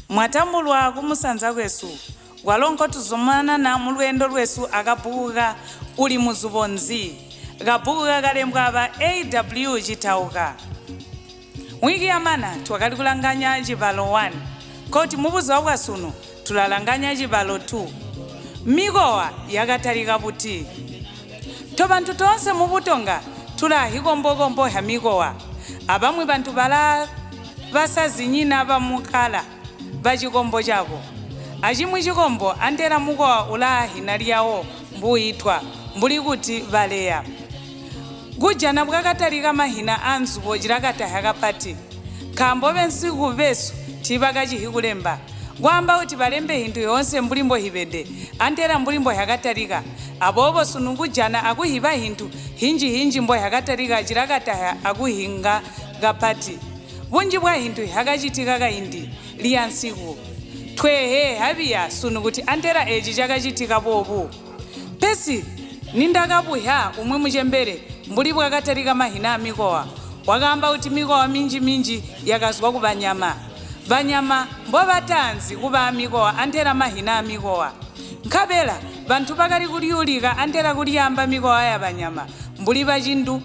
mwatambulwa kumusanza kwesu walonko tuzomana na mulwendo lwesu akabuga Uli Muzubo Nzi kabuga kalembwa aba AW chitauka wiki yamana twakalikulanganya chibalo 1 koti mubuzo bwasuno tulalanganya chibalo 2 mikowa yakatalika buti to bantu tonse mubutonga tulahikombokombo ya mikowa abamwe bantu bala basazinyina bamukhala bachikombo chabo achimwe chikombo andera mukowa ulahi naliyawo mbuyitwa mbuli kuti baleya kujana bwakatalika mahina anzubo jirakataha kapati kambo bensiku besu tibakachihikulemba kwamba kuti balembe hindu yonse mbulimbo hibede andera mbulimbo yakatalika abobo sunungujana akuhiba hindu hinji mbo yakatalika jirakataha akuhinga kapati bunji bwa hindu yakachitika kaindi liyansiku twehe habiya sunukuti andera eji chakachitika bobu pesi nindakabuya umwe muchembere mbuli bwakatalika mahina amikowa wakamba kuti mikowa minji yakazwa kubanyama banyama mbo batanzi kuba amikowa andera mahina amikowa nkabela bantu bakali kuliulika andera kuliyamba mikowa ya banyama mbuli bachindu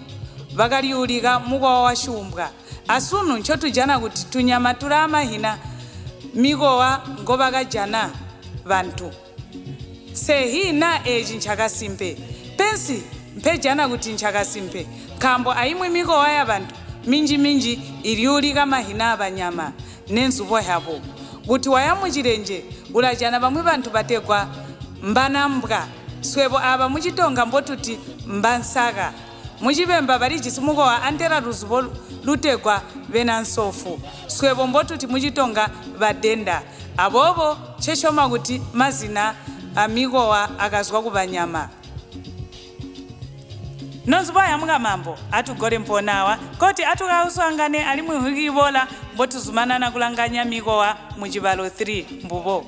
bakaliulika mukowa wa shumbwa asunu nchotujana kuti tunyama tula mahina mikowa ngobakajana bantu sehina eji nchakasimpe pensi mpejana kuti nchakasimpe kambo aimwe mikowa ya bantu minji iliulika mahina abanyama nenzubo yabo kuti wayamuchirenje ulajana bamwe bantu bategwa mbanambwa swebo aba muchitonga mbotuti mbansaka muchipemba bali chisimukowa andera ruzubo lutegwa benansofu swebo mbotuti muchitonga badenda abobo cheshoma kuti mazina amikowa akazwa kubanyama nonzubaya mga mambo atugole mponawa koti atukauswangane alimwe hukibola mbotuzumana na kulanganya mikowa mujibalo 3 mbubo